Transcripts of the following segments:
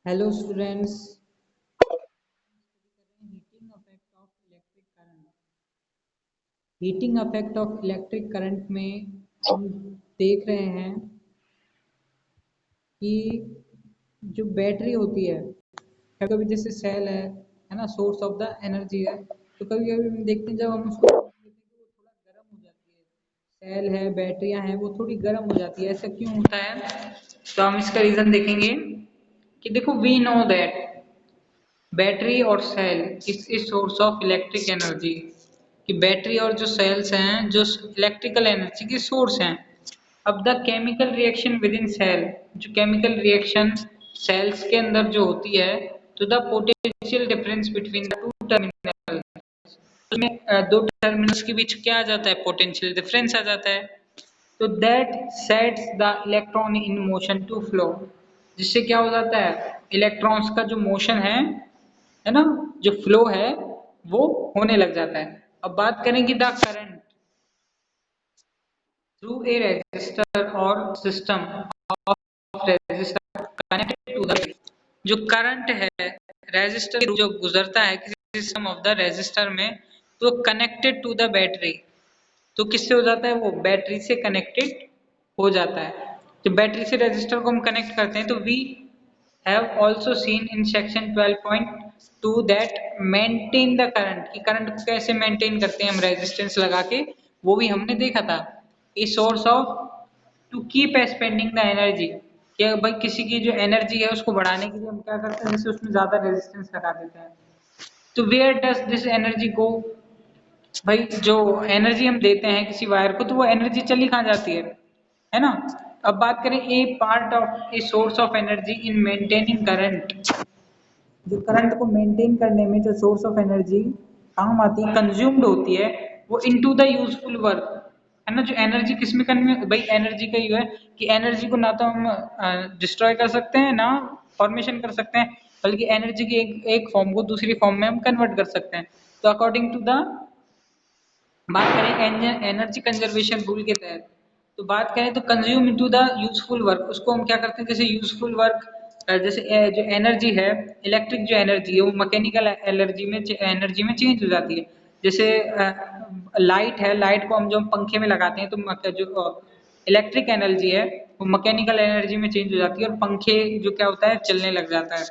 Hello students, heating effect of electric current. Heating effect of electric current में हम देख रहे हैं कि जो बैटरी होती है, कभी कभी जैसे सेल है ना, सोर्स ऑफ द एनर्जी है। तो कभी कभी हम देखते हैं जब हम उसको लेते हैं तो वो थोड़ा गर्म हो जाती है। सेल है, बैटरियां हैं, वो थोड़ी गर्म हो जाती है। ऐसा क्यों होता है? तो हम इसका रीजन देखेंगे कि देखो, वी नो दैट बैटरी और cell is source of electric energy. कि बैटरी और जो सेल्स हैं जो इलेक्ट्रिकल एनर्जी के सोर्स हैं। अब the chemical reaction within cell, जो केमिकल रिएक्शन सेल्स के अंदर जो होती है, तो the potential difference between the two terminal, उसमें दो टर्मिनल्स के बीच क्या आ जाता है? पोटेंशियल डिफरेंस आ जाता है। तो that sets the electron in motion to flow, जिससे क्या हो जाता है? इलेक्ट्रॉन्स का जो मोशन है ना, जो फ्लो है वो होने लग जाता है। अब बात करें कि the current through a resistor और system of resistor connected to the, जो करंट है रेजिस्टर जो गुजरता है किसी सिस्टम ऑफ द रेजिस्टर में, तो कनेक्टेड टू द बैटरी। तो किससे हो जाता है? वो बैटरी से कनेक्टेड हो जाता है। तो बैटरी से रेजिस्टर को हम कनेक्ट करते हैं। तो we have also seen in section 12.2 that maintain the current, कि करंट को कैसे मेंटेन करते हैं हम रेजिस्टेंस लगा के, वो भी हमने देखा था। A source of to keep expending the energy, कि भाई किसी की जो एनर्जी है उसको बढ़ाने के लिए हम क्या करते हैं? जैसे उसमें ज्यादा रेजिस्टेंस लगा देते हैं। तो वेयर डज दिस एनर्जी गो? भाई जो एनर्जी हम देते हैं किसी वायर को, तो वो एनर्जी चली कहाँ जाती है ना। अब बात करें a part of a source of energy in maintaining current, जो करंट को मेंटेन करने में जो सोर्स ऑफ एनर्जी काम आती है, कंज्यूम्ड होती है, वो इनटू द यूजफुल वर्क, है ना। जो एनर्जी किस में करने में, भाई एनर्जी का ये है कि एनर्जी को ना तो हम डिस्ट्रॉय कर सकते हैं ना फॉर्मेशन कर सकते हैं, बल्कि एनर्जी की एक फॉर्म को दूसरी फॉर्म में हम कन्वर्ट कर सकते हैं। तो अकॉर्डिंग टू द, बात करें एनर्जी कंजर्वेशन रूल के तहत, तो बात करें तो consume into the useful work, उसको हम क्या करते हैं? जैसे यूजफुल वर्क, जैसे जो एनर्जी है, इलेक्ट्रिक जो एनर्जी है वो मैकेनिकल एनर्जी में चेंज हो जाती है। जैसे लाइट है, लाइट को हम जो पंखे में लगाते हैं, तो जो इलेक्ट्रिक एनर्जी है वो मैकेनिकल एनर्जी में चेंज हो जाती है, और पंखे जो क्या होता है? चलने लग जाता है।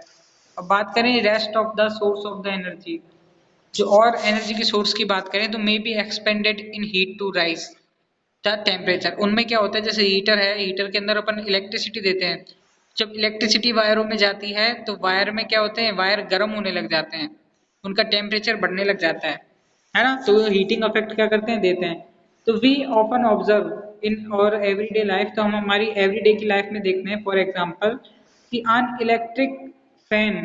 अब बात करें rest of the source of the energy, जो और एनर्जी की सोर्स की बात करें, तो may be expended in heat to raise the temperature. उनमें क्या होता है? जैसे हीटर है, हीटर के अंदर अपन इलेक्ट्रिसिटी देते हैं। जब इलेक्ट्रिसिटी वायरों में जाती है तो वायर में क्या होते हैं? वायर गर्म होने लग जाते हैं, उनका टेम्परेचर बढ़ने लग जाता है ना। तो हीटिंग इफेक्ट क्या करते हैं? देते हैं। तो वी ऑफन ऑब्जर्व इन और एवरीडे लाइफ, तो हम हमारी एवरीडे की लाइफ में देखते हैं। फॉर एग्जांपल कि an electric fan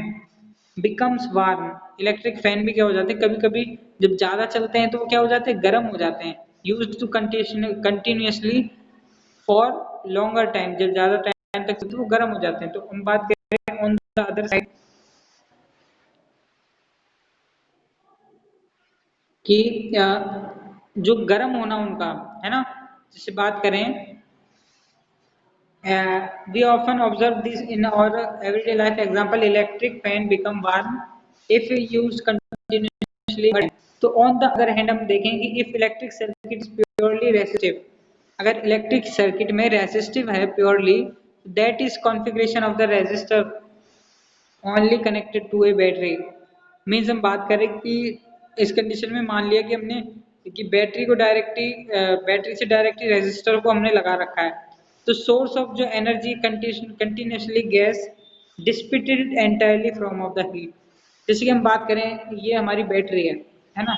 becomes warm, electric fan भी क्या हो जाते हैं? कभी कभी जब ज्यादा चलते हैं तो वो क्या हो जाते हैं? गर्म हो जाते हैं। Used to continuously for longer time, जब ज्यादा टाइम तक चलते हैं वो गर्म हो जाते हैं। तो हम बात करें ऑन द अदर साइड कि जो गर्म होना उनका, है ना, जैसे बात करें, we often observe this in our everyday life. Example, electric fan become warm if used continuously. तो on the other hand हम देखेंगे if electric circuit is purely resistive, अगर इलेक्ट्रिक सर्किट में रेसिस्टिव है purely, that is configuration of the resistor only connected to a battery, means हम बात करें कि इस कंडीशन में मान लिया कि हमने कि बैटरी को डायरेक्टली बैटरी से डायरेक्टली रेजिस्टर को हमने लगा रखा है, तो सोर्स ऑफ जो energy continuously gas dissipated entirely from of the heat. जैसे कि हम बात करें, ये हमारी बैटरी है ना,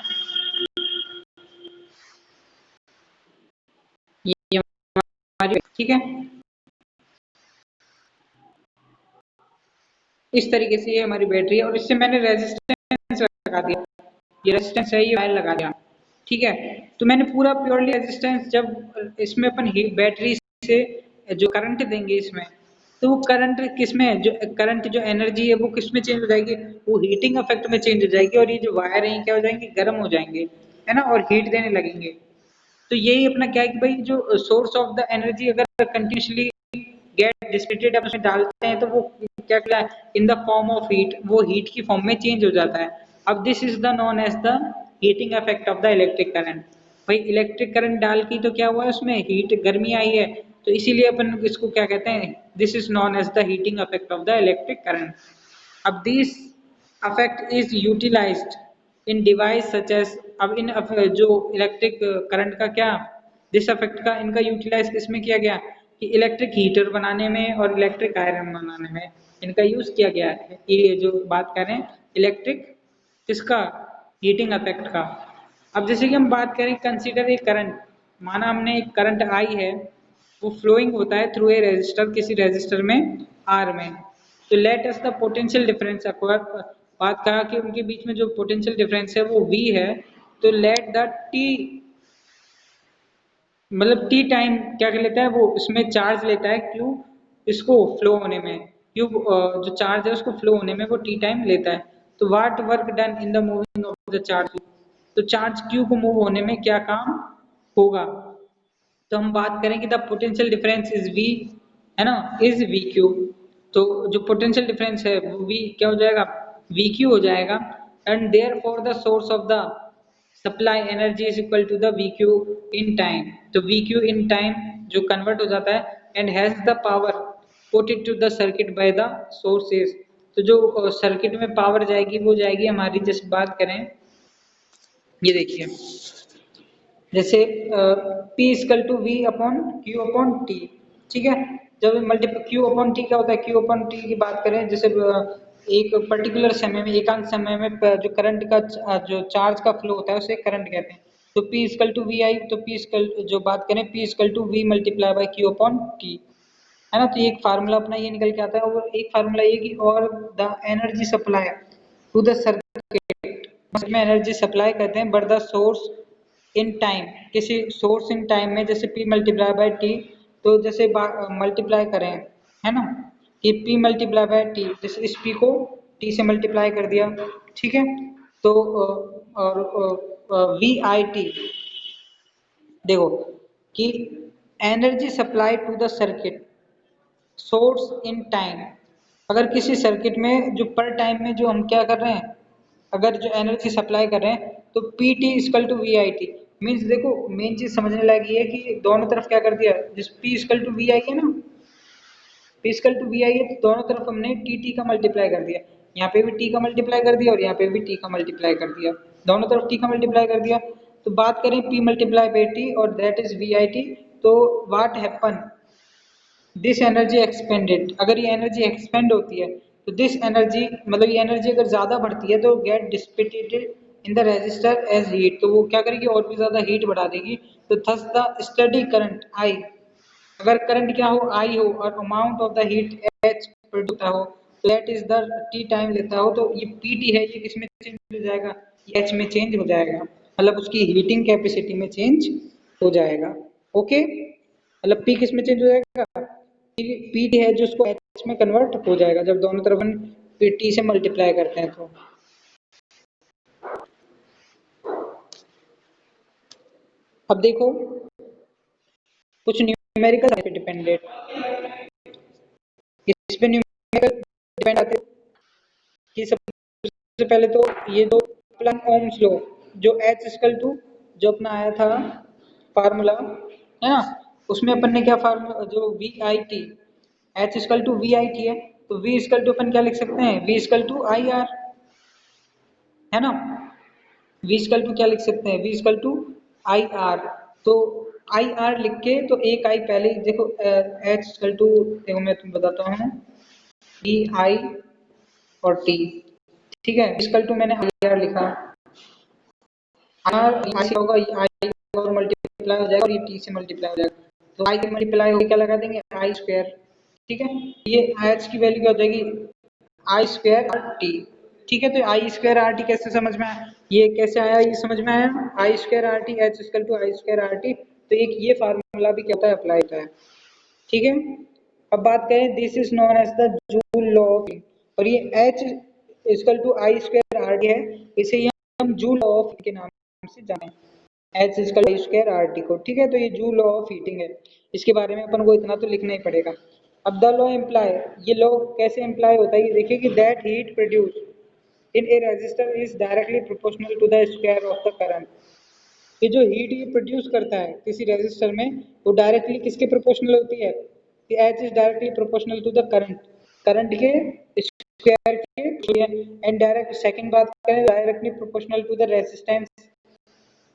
ये हमारी, ठीक है, इस तरीके से ये हमारी बैटरी है, और इससे मैंने रेजिस्टेंस लगा दिया, ये रेजिस्टेंस है, ये वायर लगा दिया, ठीक है। तो मैंने पूरा प्योरली रेजिस्टेंस, जब इसमें अपन बैटरी से जो करंट देंगे इसमें, तो वो करंट किस में है? जो करंट जो एनर्जी है वो किस में चेंज हो जाएगी? वो हीटिंग इफेक्ट में चेंज हो जाएगी, और ये जो वायर है क्या हो जाएंगे? गर्म हो जाएंगे, है ना, और हीट देने लगेंगे। तो यही अपना क्या है कि भाई जो सोर्स ऑफ द एनर्जी अगर कंटिन्यूसली गेट डिसिपेटेड आप उसमें डालते हैं तो वो क्या कहता है, in the form of heat, वो हीट की फॉर्म में चेंज हो जाता है। अब this is the known as the heating effect of the electric current. भाई इलेक्ट्रिक करंट डाल की तो क्या हुआ है, उसमें हीट गर्मी आई है, तो इसीलिए अपन इसको क्या कहते हैं, this is known as the heating effect of the electric current. अब this affect is utilized in device such as, अब इन जो इलेक्ट्रिक करंट का क्या, दिस अफेक्ट का इनका यूटिलाइज किसमें किया गया कि इलेक्ट्रिक हीटर बनाने में और इलेक्ट्रिक आयरन बनाने में इनका यूज किया गया है। ये जो बात कर रहे हैं इलेक्ट्रिक किसका, हीटिंग इफेक्ट का। अब जैसे कि हम बात करें कंसीडर ए करंट, माना हमने एक करंट आई है, वो फ्लोइंग होता है थ्रू ए रेजिस्टर, किसी रेजिस्टर में आर में। तो let us the potential difference acquire, बात करा कि उनके बीच में जो पोटेंशियल डिफरेंस है वो V है। तो लेट द टी, मतलब टी टाइम क्या कर लेता है वो, इसमें चार्ज लेता है क्यू, इसको फ्लो होने में, क्यू जो चार्ज है उसको फ्लो होने में वो टी टाइम लेता है। तो what work done in the moving of the charge, तो चार्ज क्यू को मूव होने में क्या काम होगा। तो हम बात करें कि the potential difference is V, है ना, इज वी क्यू। तो जो पोटेंशियल डिफरेंस है वो V क्या हो जाएगा, वी क्यू हो जाएगा। And therefore the source of the supply energy is equal to the V Q in time. तो वी क्यू इन टाइम जो कन्वर्ट हो जाता है and has the power put it to the circuit by the sources. तो जो circuit में power जाएगी वो जाएगी हमारी, जैसे बात करें ये देखिए, जैसे P equal to V upon Q upon T, ठीक है। जब मल्टीपल क्यू अपॉन टी क्या होता है, क्यू अपॉन टी की बात करें, जैसे एक पर्टिकुलर समय में, एकांक समय में जो करंट का जो चार्ज का फ्लो होता है उसे करंट कहते हैं। तो P equal to V I, तो P इक्वल जो बात करें P equal to V multiply by Q upon T, है ना। तो एक फार्मूला अपना ये निकल के आता है। और एक फार्मूला ये कि और the energy supply to the circuit, उसमें एनर्जी सप्लाई करते हैं but the source in time, किसी सोर्स इन टाइम में, जैसे P मल्टीप्लाई बाय टी। तो जैसे मल्टीप्लाई करें, है ना, कि P मल्टीप्लाई बाय टी, जैसे इस P को T से मल्टीप्लाई कर दिया, ठीक है। तो और वी आई टी, देखो कि energy supply to the circuit source in time, अगर किसी सर्किट में जो पर टाइम में जो हम क्या कर रहे हैं, अगर जो एनर्जी सप्लाई कर रहे हैं, तो P T equal to V I T. Means देखो मेन चीज समझने लायक ये है कि दोनों तरफ क्या कर दिया, जिस पी इक्वल टू वी आई है ना, पी इक्वल टू वी आई है, तो दोनों तरफ हमने टी टी का मल्टीप्लाई कर दिया। यहाँ पे भी टी का मल्टीप्लाई कर दिया और यहाँ पे भी टी का मल्टीप्लाई कर दिया, दोनों तरफ टी का मल्टीप्लाई कर दिया। तो बात करें पी मल्टीप्लाई बाई टी और that is V I T. तो what happen, this energy expended, अगर ये एनर्जी एक्सपेंड होती है तो दिस एनर्जी, मतलब ये एनर्जी अगर ज़्यादा बढ़ती है तो get dissipated in the resistor as heat, तो वो क्या करेगी और भी ज़्यादा हीट बढ़ा देगी। तो thus the study current I, अगर करंट क्या हो आई हो और amount of the heat H produce हो, that is the T time लेता हो, तो ये पी टी है ये किस में चेंज हो जाएगा, एच में चेंज हो जाएगा, मतलब उसकी हीटिंग कैपेसिटी में चेंज हो जाएगा। ओके, मतलब पी किस में चेंज हो जाएगा, पी टी है जो उसको एच में कन्वर्ट हो जाएगा जब दोनों तरफ हम टी से मल्टीप्लाई करते हैं। तो अब देखो कुछ न्यूमेरिकल पे डिपेंडेंट, इस पे न्यूमेरिकल डिपेंड आते हैं कि सबसे पहले तो ये दो प्लैंक ओम्स लॉ, जो एच इक्वल टू जो अपना आया था फार्मूला, है ना, उसमें अपन ने क्या फार्मूला, जो V I T, H equal to V I T है, तो वी इक्वल टू अपन क्या लिख सकते हैं, V equal to I R, है ना। वी इक्वल टू क्या लिख सकते हैं, V equal to I R. तो आई आर लिख के, तो एक आई पहले ही देखो, एच इक्वल टू, देखो मैं तुम्हें बताता हूँ, वी आई और टी, ठीक है। इक्वल टू मैंने आई आर लिखा, आर आई होगा, आई और मल्टीप्लाई हो जाएगा और ये टी से मल्टीप्लाई हो जाएगा, तो आई के मल्टीप्लाई होकर क्या लगा देंगे, आई स्क्वायर, ठीक है। ये एच की वैल्यू क्या हो जाएगी, आई स्क्वायर आर टी, ठीक है। तो आई स्क्वायर आर टी कैसे समझ में आया, ये कैसे आया, ये समझ में आया, I square R T H equal to I square R T. तो एक ये फार्मूला भी क्या होता है, अप्लाई होता है, ठीक है। अब बात करें, this is known as the Joule law of, और ये H equal to I square R T है, इसे हम जूल लॉ ऑफ के नाम से जाने, एच इक्वल आई स्क्वायर आर टी को, ठीक है। तो ये जूल लॉ ऑफ हीटिंग है, इसके बारे में अपन को इतना तो लिखना ही पड़ेगा। अब द लॉ इम्प्लाई, ये लॉ कैसे इम्प्लाई होता है, ये देखिए कि that heat produce in a resistor is directly proportional to the square of the current. ये जो हीट ये प्रोड्यूस करता है किसी रेजिस्टर में, वो डायरेक्टली किसके प्रोपोर्शनल होती है, कि H is directly proportional to the current, current के स्क्वायर के। एंड डायरेक्ट सेकंड बात करें, directly proportional to the resistance,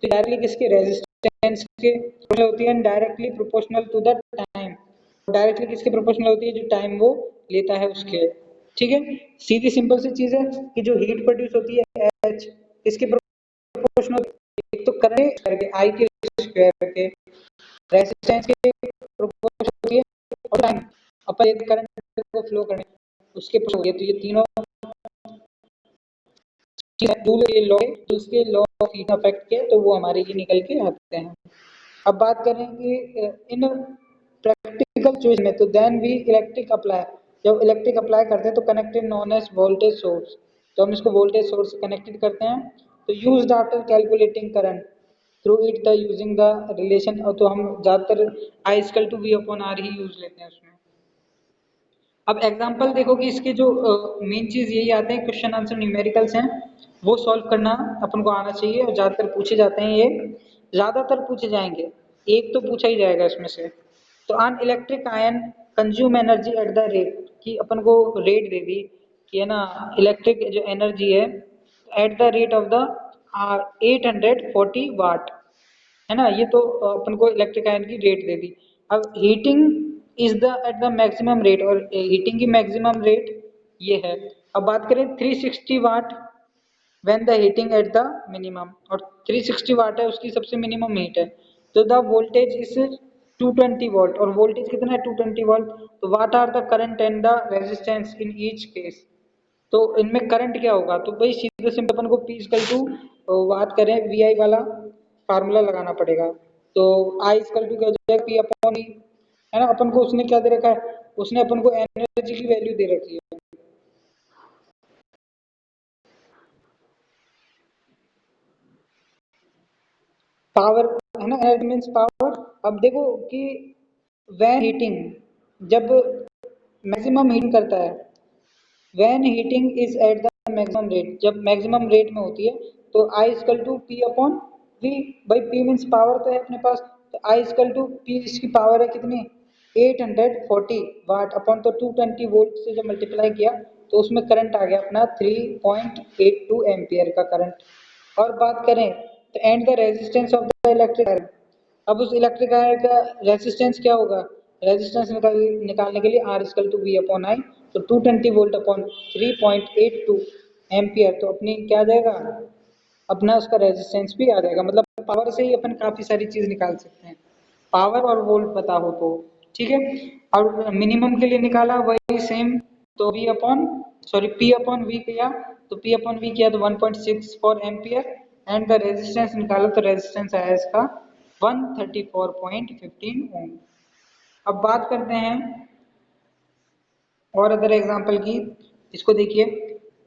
तो डायरेक्टली किसके, रेजिस्टेंस के प्रोपोर्शनल होती है, directly proportional to the time, directly किसके प्रोपोर्शनल होती है, जो टाइम वो लेता है उसके। ठीक है, सीधी सिंपल सी चीज है कि जो हीट प्रोड्यूस होती है एच इसके प्रोपोर्शनल, एक तो करंट करके आई के स्क्वायर के, रेजिस्टेंस के प्रोपोर्शनल होती है, और टाइम अपन एक करंट को फ्लो करने उसके प्रोपोर्शनल होती है। तो ये तीनों रूल के लॉ, उसके लॉ ऑफ हीट इफेक्ट के, तो वो हमारे ये निकल के आते हैं। अब बात करें कि इन प्रैक्टिकल चॉइस में, तो देन वी इलेक्ट्रिक अप्लाई, जब इलेक्ट्रिक अप्लाई करते हैं तो connected known as voltage source, तो हम इसको वोल्टेज सोर्स से कनेक्टेड करते हैं। तो used after calculating current through it the using the relation, तो हम ज़्यादातर I equal to V upon R ही यूज लेते हैं उसमें। अब एग्जांपल देखो कि इसके जो मेन चीज़ यही आते हैं, क्वेश्चन आंसर न्यूमेरिकल्स हैं, वो सॉल्व करना अपन को आना चाहिए, और ज़्यादातर पूछे जाते हैं, ये ज़्यादातर पूछे जाएंगे, एक तो पूछा ही जाएगा इसमें से। तो an electric iron consume energy at the rate, कि अपन को रेट दे दी कि है ना, इलेक्ट्रिक जो एनर्जी है at the rate of the 840 watt, है ना, ये तो अपन को इलेक्ट्रिक आयन की रेट दे दी। अब heating is the at the maximum rate, और हीटिंग की मैक्सिमम रेट ये है। अब बात करें 360 watt when the heating at the minimum, और 360 वाट है उसकी सबसे मिनिमम हीट है, तो द वोल्टेज इज 220 वोल्ट, और वोल्टेज कितना है 220 वोल्ट। तो what are the current and the resistance in each case, तो इनमें करंट क्या होगा, तो भाई सीधे सिंपल अपन को P इक्वल टू बात करें VI वाला फार्मूला लगाना पड़ेगा। तो I इक्वल टू क्या हो जाएगा, P अपॉन E, है ना, अपन को उसने क्या दे रखा है, उसने अपन को एनर्जी की वैल्यू दे रखी है, पावर, है ना, एनर्जी मीन्स पावर। अब देखो कि वैन हीटिंग, जब मैक्सिमम हीटिंग करता है, when heating is at the maximum rate, जब मैक्सिमम रेट में होती है, तो I equal to P upon V, भाई पी मीन्स पावर तो है अपने पास, तो आई इक्वल टू पी, इसकी पावर है कितनी 840 वाट अपॉन, तो 220 वोल्ट से जब मल्टीप्लाई किया तो उसमें करंट आ गया अपना 3.82 एम्पियर का करंट। और बात करें तो and the resistance of the electric iron, अब उस इलेक्ट्रिक आयरन का रेजिस्टेंस क्या होगा, रेजिस्टेंस निकालने के लिए R equal to V upon I, तो 220 वोल्ट अपॉन 3.82 एम्पियर, तो अपनी क्या आ जाएगा, अपना उसका रेजिस्टेंस भी आ जाएगा। मतलब पावर से ही अपन काफ़ी सारी चीज़ निकाल सकते हैं, पावर और वोल्ट पता हो तो। ठीक है, और मिनिमम के लिए निकाला वही सेम, तो V upon sorry P upon V किया, तो पी अपॉन वी किया तो 1.64 एम्पियर, एंड द रेजिस्टेंस निकाला तो रेजिस्टेंस आया इसका 134.15 ओम। अब बात करते हैं और अदर एग्जांपल की, इसको देखिए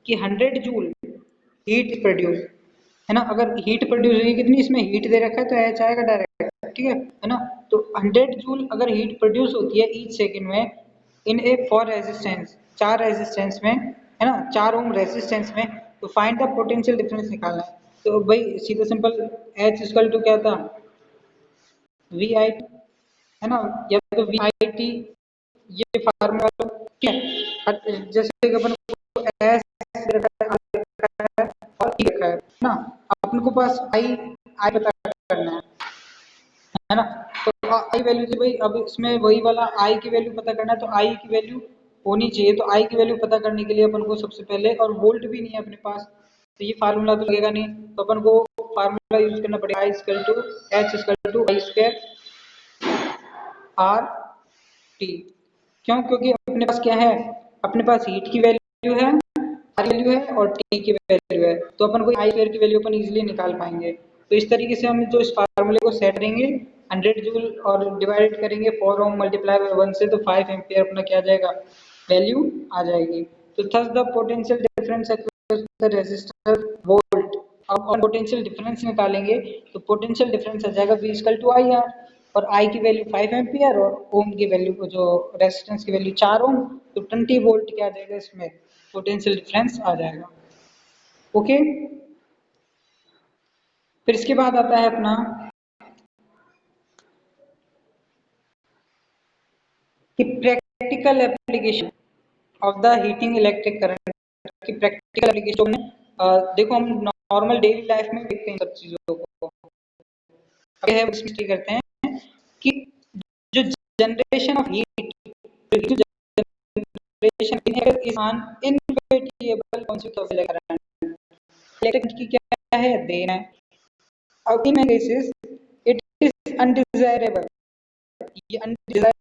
कि 100 जूल हीट प्रोड्यूस, है ना, अगर हीट प्रोड्यूस हुई कितनी, इसमें हीट दे रखा है तो एच आएगा डायरेक्ट, ठीक है ना। तो 100 जूल अगर हीट प्रोड्यूस होती है ईच सेकंड में इन ए फॉर रेजिस्टेंस, 4 रेजिस्टेंस में, है ना, 4 ओम रेजिस्टेंस में, तो फाइंड द पोटेंशियल डिफरेंस निकालना है। तो भाई सीधा सिंपल एच इक्वल टू क्या था, वी आई, है ना, या तो वी आई टी, ये फार्मूला, ठीक है, जैसे कि अपन को एस रखा है और ई रखा है ना, अपन को पास आई आई पता करना है ना, तो आई वैल्यू से भाई, अब इसमें वही वाला आई की वैल्यू पता करना है, तो आई की वैल्यू होनी चाहिए, तो आई की वैल्यू पता करने के लिए अपन को सबसे पहले, और वोल्ट भी नहीं है अपने पास, तो ये फार्मूला तो लगेगा नहीं, तो अपन को फार्मूला यूज करना पड़ेगा I equal to H equal to I square R T. क्यों, क्योंकि अपने पास क्या है, अपने पास हीट की वैल्यू है, आर वैल्यू है, और टी की वैल्यू है, तो अपन को आई स्क्वायर की वैल्यू अपन इजीली निकाल पाएंगे। तो इस तरीके से हम जो इस फार्मूले को सेट करेंगे 100 जूल और डिवाइड करेंगे 4 ओम मल्टीप्लाई बाय 1 से, तो 5 एम्पियर अपना क्या आ जाएगा, वैल्यू आ जाएगी। तो thus the potential difference across the resistor volt, अब हम पोटेंशियल डिफरेंस निकालेंगे, तो पोटेंशियल डिफरेंस आ जाएगा V equal to I R, और I की वैल्यू 5 एम्पियर और ओम की वैल्यू जो रेजिस्टेंस की वैल्यू 4 ओम, तो 20 वोल्ट क्या आ जाएगा इसमें पोटेंशियल डिफरेंस आ जाएगा। ओके, फिर इसके बाद आता है अपना कि practical application of the heating electric current की प्रैक्टिकल एप्लीकेशन में देखो हम नॉर्मल डेली लाइफ में देखते हैं सब चीजों को, है उसमें करते हैं कि जो जनरेशन ऑफ हीट जो generation is on invariable concept of current, electric की क्या है देन है। अब इन केसेस इट इज अनडिजायरेबल, ये अनडिजायरेबल